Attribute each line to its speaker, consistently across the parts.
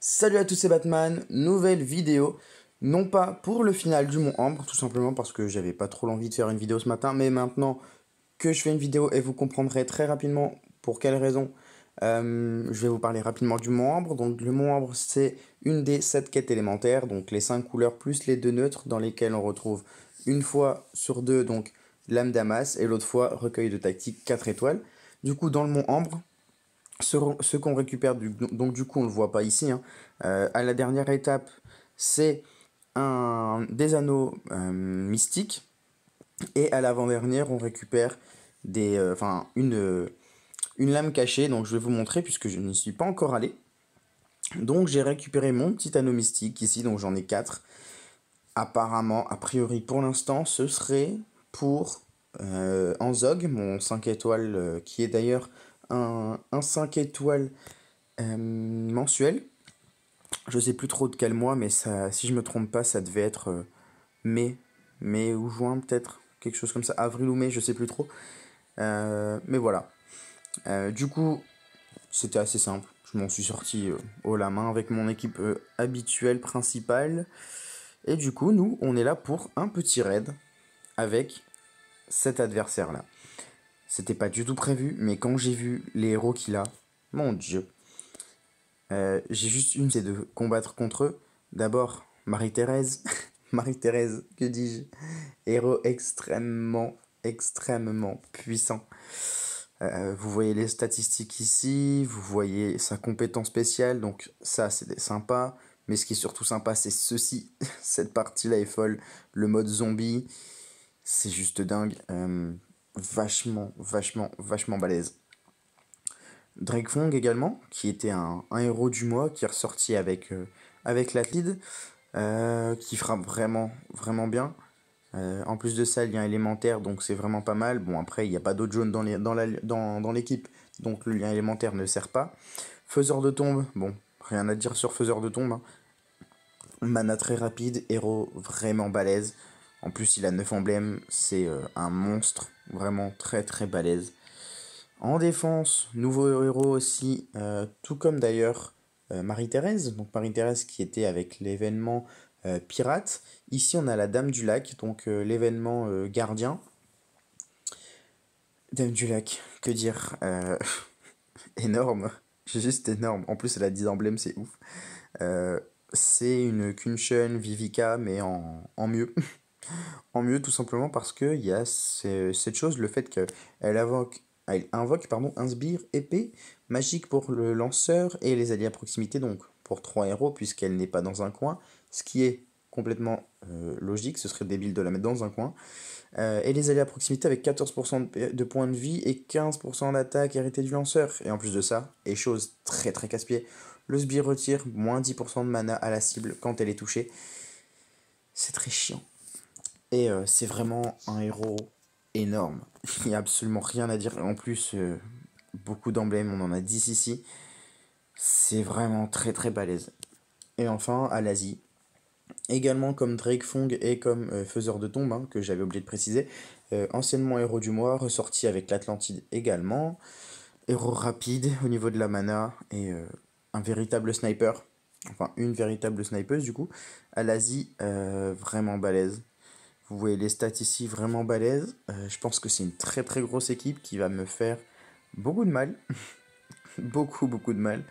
Speaker 1: Salut à tous, c'est Batman, nouvelle vidéo, non pas pour le final du Mont Ambre, tout simplement parce que j'avais pas trop l'envie de faire une vidéo ce matin, mais maintenant que je fais une vidéo et vous comprendrez très rapidement pour quelle raison, je vais vous parler rapidement du Mont Ambre. Donc le Mont Ambre, c'est une des 7 quêtes élémentaires, donc les 5 couleurs plus les 2 neutres dans lesquels on retrouve une fois sur deux donc l'âme d'Amas et l'autre fois recueil de tactique 4 étoiles. Du coup dans le Mont Ambre, ce qu'on récupère, donc du coup on ne le voit pas ici, hein. À la dernière étape, c'est des anneaux mystiques. Et à l'avant-dernière, on récupère une lame cachée. Donc je vais vous montrer puisque je n'y suis pas encore allé. Donc j'ai récupéré mon petit anneau mystique ici, donc j'en ai 4. Apparemment, a priori pour l'instant, ce serait pour Anzog, mon 5 étoiles, qui est d'ailleurs un 5 étoiles mensuel. Je sais plus trop de quel mois, mais ça, si je me trompe pas, ça devait être mai, mai ou juin peut-être, quelque chose comme ça, avril ou mai, je sais plus trop. Mais voilà. Du coup, c'était assez simple. Je m'en suis sorti haut la main avec mon équipe habituelle principale. Et du coup, nous, on est là pour un petit raid avec cet adversaire-là. C'était pas du tout prévu, mais quand j'ai vu les héros qu'il a, mon dieu, j'ai juste une, c'est de combattre contre eux. D'abord, Marie-Thérèse. Marie-Thérèse, que dis-je? Héros extrêmement puissant. Vous voyez les statistiques ici, vous voyez sa compétence spéciale, donc ça c'est sympa. Mais ce qui est surtout sympa, c'est ceci. Cette partie-là est folle. Le mode zombie, c'est juste dingue. Vachement balèze. Drake Fong également, qui était un héros du mois, qui est ressorti avec l'Atlide, qui frappe vraiment bien. En plus de ça, lien élémentaire, donc c'est vraiment pas mal. Bon, après, il n'y a pas d'autres jaunes dans l'équipe, donc le lien élémentaire ne sert pas. Faiseur de tombe, bon, rien à dire sur Faiseur de tombe, hein. Mana très rapide, héros vraiment balèze. En plus, il a 9 emblèmes, c'est un monstre, vraiment très balèze. En défense, nouveau héros aussi, tout comme d'ailleurs Marie-Thérèse. Donc Marie-Thérèse qui était avec l'événement pirate. Ici on a la Dame du Lac, donc l'événement gardien. Dame du Lac, que dire, énorme, juste énorme. En plus elle a 10 emblèmes, c'est ouf. Euh, c'est une Kunshin Vivica, mais en mieux. En mieux tout simplement parce qu'il y a cette chose, le fait elle invoque pardon, un sbire épée magique pour le lanceur et les alliés à proximité, donc pour 3 héros puisqu'elle n'est pas dans un coin, ce qui est complètement logique, ce serait débile de la mettre dans un coin. Et les alliés à proximité avec 14% de points de vie et 15% d'attaque héritée du lanceur. Et en plus de ça, et chose très casse-pied, le sbire retire moins 10% de mana à la cible quand elle est touchée. C'est très chiant. Et c'est vraiment un héros énorme. Il n'y a absolument rien à dire. En plus, beaucoup d'emblèmes, on en a 10 ici. C'est vraiment très balèze. Et enfin, à l'Asie. Également comme Drake Fong et comme Faiseur de Tombe, hein, que j'avais oublié de préciser. Anciennement héros du mois, ressorti avec l'Atlantide également. Héros rapide au niveau de la mana et un véritable sniper. Enfin, une véritable snipeuse du coup. À l'Asie, vraiment balèze. Vous voyez les stats ici vraiment balèzes. Je pense que c'est une très grosse équipe qui va me faire beaucoup de mal. Beaucoup de mal.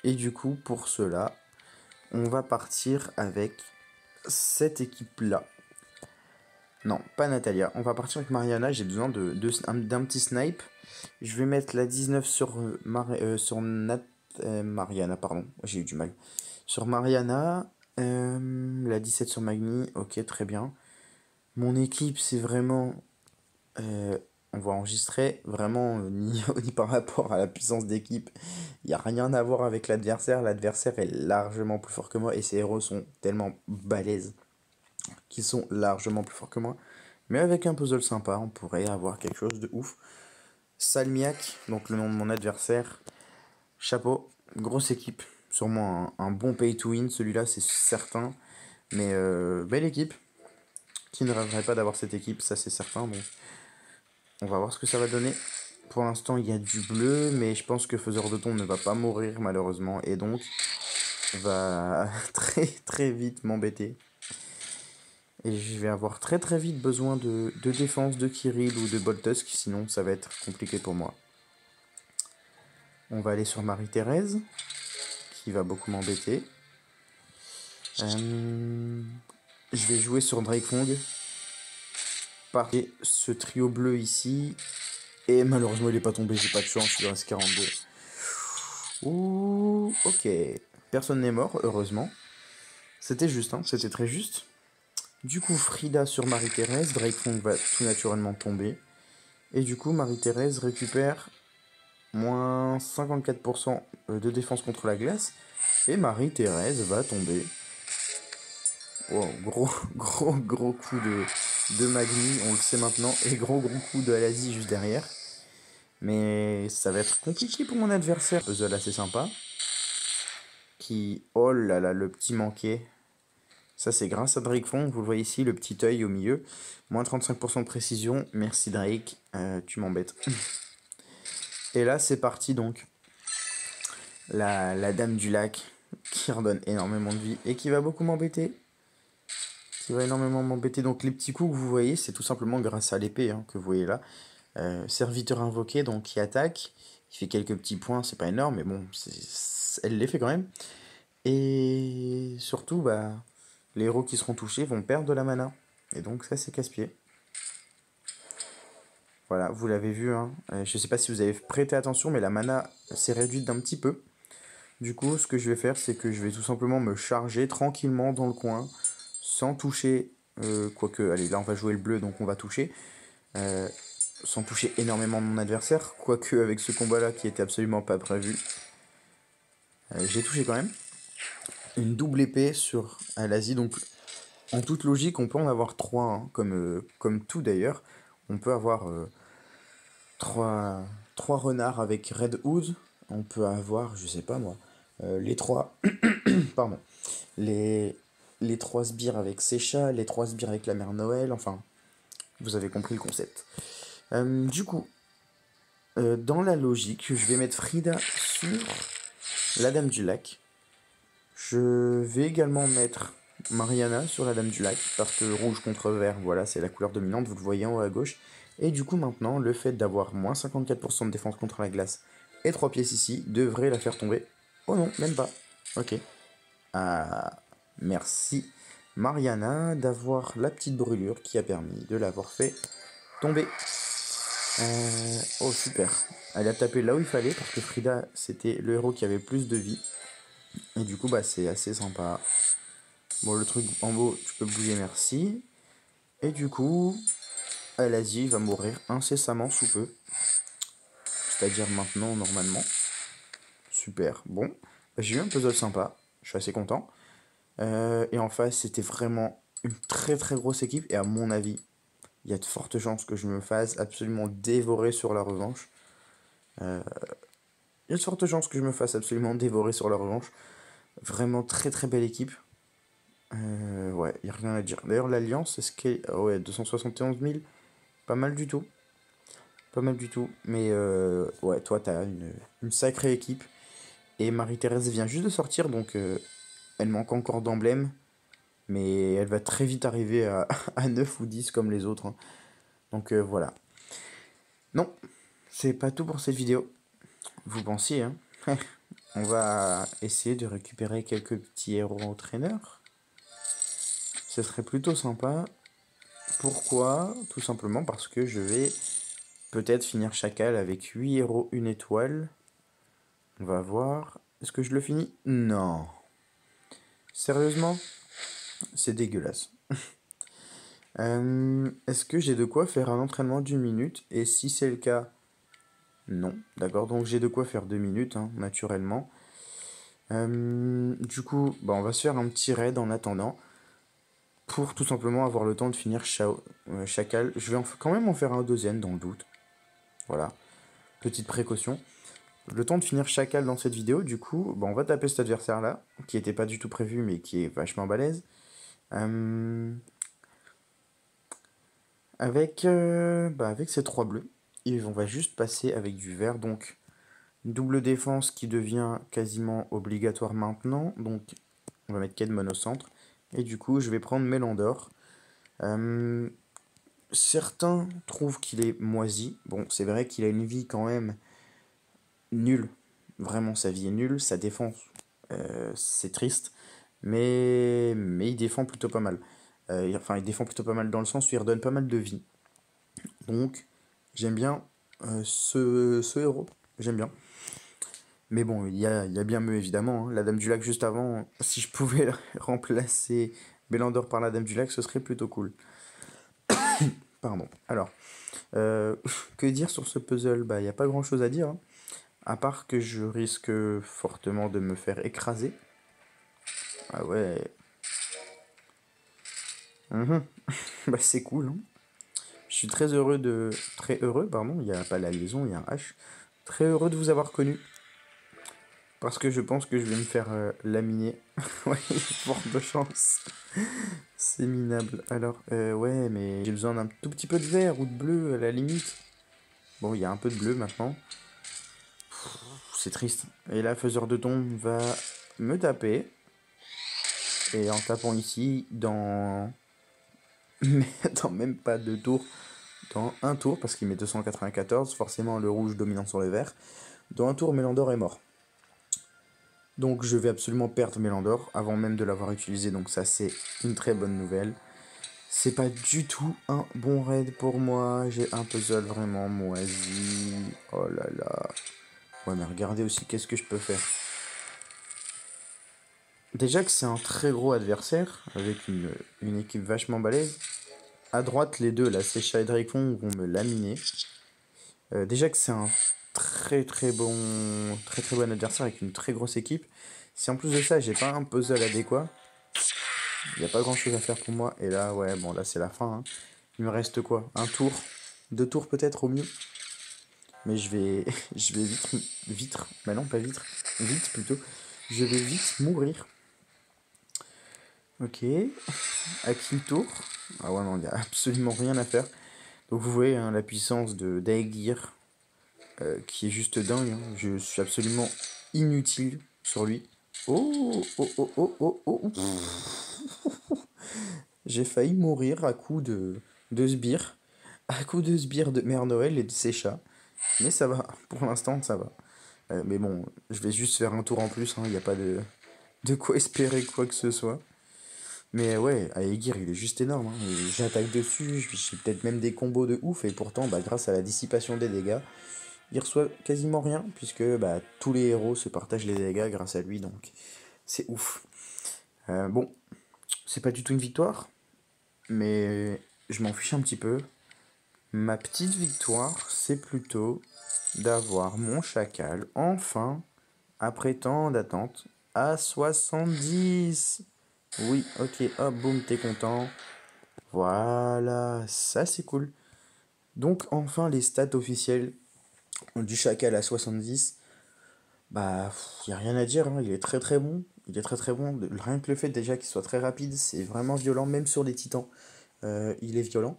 Speaker 1: Et du coup, pour cela, on va partir avec cette équipe-là. Non, pas Natalia. On va partir avec Mariana. J'ai besoin d'un petit snipe. Je vais mettre la 19 sur, Mariana, pardon. J'ai eu du mal. Sur Mariana. La 17 sur Magni. Ok, très bien. Mon équipe, c'est vraiment on va enregistrer vraiment ni par rapport à la puissance d'équipe. Il n'y a rien à voir avec l'adversaire. L'adversaire est largement plus fort que moi et ses héros sont tellement balèzes qu'ils sont largement plus forts que moi. Mais avec un puzzle sympa, on pourrait avoir quelque chose de ouf. Salmiak, donc le nom de mon adversaire. Chapeau, grosse équipe. Sûrement un bon pay to win, celui-là c'est certain. Mais belle équipe. Qui ne rêverait pas d'avoir cette équipe, ça c'est certain. Bon, on va voir ce que ça va donner. Pour l'instant, il y a du bleu, mais je pense que Faiseur de Tombe ne va pas mourir malheureusement. Et donc, va très très vite m'embêter. Et je vais avoir très très vite besoin de défense de Kirill ou de Boltusk, sinon ça va être compliqué pour moi. On va aller sur Marie-Thérèse, qui va beaucoup m'embêter. Je vais jouer sur Drakefong. Et ce trio bleu ici. Et malheureusement il est pas tombé, j'ai pas de chance, il reste 42. Ouh, ok. Personne n'est mort, heureusement. C'était juste, hein, c'était très juste. Du coup, Frida sur Marie-Thérèse, Drakefong va tout naturellement tomber. Et du coup, Marie-Thérèse récupère moins 54% de défense contre la glace. Et Marie-Thérèse va tomber. Wow, gros coup de Magni, on le sait maintenant. Et gros coup de Alazi juste derrière. Mais ça va être compliqué pour mon adversaire. Puzzle assez sympa. Qui... Oh là là, le petit manqué. Ça, c'est grâce à Drakefong. Vous le voyez ici, le petit œil au milieu. Moins 35% de précision. Merci Drake. Tu m'embêtes. Et là, c'est parti donc. La dame du lac qui redonne énormément de vie et qui va beaucoup m'embêter. Donc les petits coups que vous voyez, c'est tout simplement grâce à l'épée hein, que vous voyez là. Serviteur invoqué, donc qui attaque. Qui fait quelques petits points, c'est pas énorme, mais bon, elle les fait quand même. Et surtout, bah, les héros qui seront touchés vont perdre de la mana. Et donc ça, c'est casse-pied. Voilà, vous l'avez vu, hein. Je sais pas si vous avez prêté attention, mais la mana s'est réduite d'un petit peu. Du coup, ce que je vais faire, c'est que je vais tout simplement me charger tranquillement dans le coin, sans toucher, quoique, allez, là on va jouer le bleu, donc on va toucher, sans toucher énormément mon adversaire, quoique avec ce combat-là qui était absolument pas prévu, j'ai touché quand même. Une double épée sur Alazi, donc en toute logique, on peut en avoir 3, hein, comme tout d'ailleurs. On peut avoir 3 renards avec Red Hood, on peut avoir, je sais pas moi, les 3... Pardon. Les 3 sbires avec Secha, les 3 sbires avec la mère Noël, enfin, vous avez compris le concept. Du coup, dans la logique, je vais mettre Frida sur la Dame du Lac. Je vais également mettre Mariana sur la Dame du Lac, parce que rouge contre vert, voilà, c'est la couleur dominante, vous le voyez en haut à gauche. Et du coup, maintenant, le fait d'avoir moins 54% de défense contre la glace et 3 pièces ici devrait la faire tomber. Oh non, même pas. Ok. Ah, merci Mariana d'avoir la petite brûlure qui a permis de l'avoir fait tomber. Oh super. Elle a tapé là où il fallait parce que Frida c'était le héros qui avait plus de vie. Et du coup bah c'est assez sympa. Bon le truc en haut tu peux bouger merci. Et du coup Alazi va mourir incessamment sous peu. C'est-à-dire maintenant normalement. Super. Bon. Bah, j'ai eu un puzzle sympa. Je suis assez content. Et en face, c'était vraiment une très très grosse équipe. Et à mon avis, il y a de fortes chances que je me fasse absolument dévorer sur la revanche. Il y a de fortes chances que je me fasse absolument dévorer sur la revanche. Vraiment très très belle équipe. Ouais, il n'y a rien à dire. D'ailleurs, l'Alliance, est-ce qu'elle... ouais, 271 000. Pas mal du tout. Pas mal du tout. Mais ouais, toi, t'as une sacrée équipe. Et Marie-Thérèse vient juste de sortir, donc elle manque encore d'emblèmes. Mais elle va très vite arriver à 9 ou 10 comme les autres. Hein. Donc voilà. Non, c'est pas tout pour cette vidéo. Vous pensiez, hein. On va essayer de récupérer quelques petits héros entraîneurs. Ce serait plutôt sympa. Pourquoi? Tout simplement parce que je vais peut-être finir Chacal avec 8 héros, 1 étoile. On va voir. Est-ce que je le finis? Non. Sérieusement? C'est dégueulasse. Est-ce que j'ai de quoi faire un entraînement d'1 minute? Et si c'est le cas, non. D'accord, donc j'ai de quoi faire 2 minutes, hein, naturellement. Du coup, bah, on va se faire un petit raid en attendant. Pour tout simplement avoir le temps de finir Chacal. Je vais quand même en faire un deuxième dans le doute. Voilà. Petite précaution. Le temps de finir Chacal dans cette vidéo, du coup, bah, on va taper cet adversaire-là, qui n'était pas du tout prévu, mais qui est vachement balèze. Avec ces 3 bleus. Et on va juste passer avec du vert, donc Double défense qui devient quasiment obligatoire maintenant. Donc on va mettre Kedmon au centre. Et du coup je vais prendre Mélandor. Certains trouvent qu'il est moisi. Bon, c'est vrai qu'il a une vie quand même nulle. Vraiment, sa vie est nulle. Sa défense, c'est triste. Mais il défend plutôt pas mal. Enfin, il défend plutôt pas mal dans le sens où il redonne pas mal de vie. Donc, j'aime bien ce héros. J'aime bien. Mais bon, il y a bien mieux évidemment, hein. La Dame du Lac juste avant, si je pouvais remplacer Bellandor par la Dame du Lac, ce serait plutôt cool. Pardon. Alors, que dire sur ce puzzle? Bah, il n'y a pas grand chose à dire, hein. À part que je risque fortement de me faire écraser. Ah ouais. Mhm. Bah, c'est cool, hein. Je suis très heureux de. Très heureux, pardon, il n'y a pas la liaison, il y a un H. Très heureux de vous avoir connu. Parce que je pense que je vais me faire laminer. Ouais, fort de chance. C'est minable. Alors, ouais, mais j'ai besoin d'un tout petit peu de vert ou de bleu à la limite. Bon, il y a un peu de bleu maintenant. C'est triste. Et là, faiseur de tombe va me taper. Et en tapant ici, dans même pas 2 tours, dans un tour, parce qu'il met 294, forcément le rouge dominant sur le vert. Dans un tour, Mélandor est mort. Donc je vais absolument perdre Mélandor avant même de l'avoir utilisé, donc ça c'est une très bonne nouvelle. C'est pas du tout un bon raid pour moi, j'ai un puzzle vraiment moisi. Oh là là. Ouais, mais regardez aussi qu'est-ce que je peux faire. Déjà que c'est un très gros adversaire, avec une équipe vachement balèze. À droite, les deux, là, Secha et Dracon, vont me laminer. Déjà que c'est un très bon adversaire avec une très grosse équipe. Si en plus de ça, j'ai pas un puzzle adéquat, il n'y a pas grand chose à faire pour moi. Et là, ouais, bon, là, c'est la fin, hein. Il me reste quoi? Un tour? 2 tours peut-être au mieux? Mais je vais, je vais mais non, pas vite plutôt. Je vais vite mourir. Ok. À qui le tour? Ah ouais, non, il n'y a absolument rien à faire. Donc vous voyez hein, la puissance de Daegir qui est juste dingue, hein. Je suis absolument inutile sur lui. Oh, oh, oh, oh, oh, oh. J'ai failli mourir à coup de sbires. À coup de sbires de Mère Noël et de ses chats. Mais ça va, pour l'instant ça va. Mais bon, je vais juste faire un tour en plus, il n'y a pas de quoi espérer quoi que ce soit. Mais ouais, Aegir il est juste énorme, hein. J'attaque dessus, j'ai peut-être même des combos de ouf, et pourtant, bah, grâce à la dissipation des dégâts, il reçoit quasiment rien, puisque bah, tous les héros se partagent les dégâts grâce à lui, donc c'est ouf. Bon, c'est pas du tout une victoire, mais je m'en fiche un petit peu. Ma petite victoire, c'est plutôt d'avoir mon chacal, enfin, après tant d'attente, à 70. Oui, ok, hop, boum, t'es content. Voilà, ça c'est cool. Donc enfin les stats officielles du chacal à 70. Bah, y a rien à dire, hein, il est très bon. Il est très bon. Rien que le fait déjà qu'il soit très rapide, c'est vraiment violent, même sur les titans. Il est violent.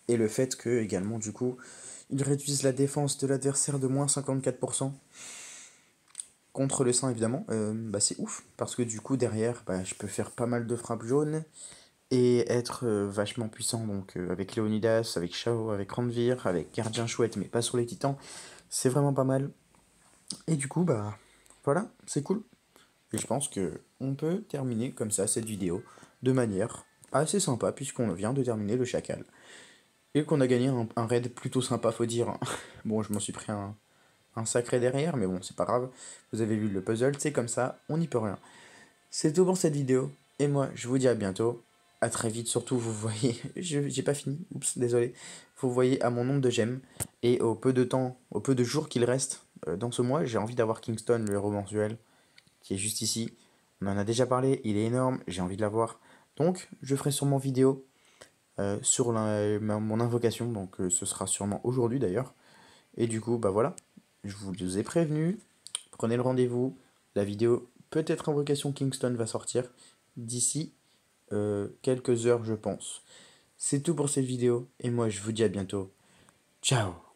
Speaker 1: Et le fait que, également, du coup, il réduise la défense de l'adversaire de moins 54%. Contre le sang, évidemment, bah, c'est ouf. Parce que du coup, derrière, bah, je peux faire pas mal de frappes jaunes. Et être vachement puissant. Donc, avec Léonidas, avec Shao, avec Ranvir, avec Gardien Chouette, mais pas sur les titans. C'est vraiment pas mal. Et du coup, bah, voilà, c'est cool. Et je pense que on peut terminer comme ça cette vidéo de manière assez sympa puisqu'on vient de terminer le chacal. Et qu'on a gagné un raid plutôt sympa, faut dire. Bon, je m'en suis pris un sacré derrière, mais bon, c'est pas grave. Vous avez vu le puzzle, c'est comme ça, on n'y peut rien. C'est tout pour cette vidéo. Et moi, je vous dis à bientôt. À très vite, surtout, vous voyez, j'ai pas fini, oups, désolé. Vous voyez à mon nombre de gemmes. Et au peu de temps, au peu de jours qu'il reste dans ce mois, j'ai envie d'avoir Kingston, le héros mensuel qui est juste ici. On en a déjà parlé, il est énorme, j'ai envie de l'avoir. Donc, je ferai sûrement vidéo sur mon invocation, donc ce sera sûrement aujourd'hui d'ailleurs. Et du coup, bah voilà, je vous ai prévenu, prenez le rendez-vous, la vidéo, peut-être invocation Kingston va sortir d'ici quelques heures, je pense. C'est tout pour cette vidéo, et moi je vous dis à bientôt. Ciao!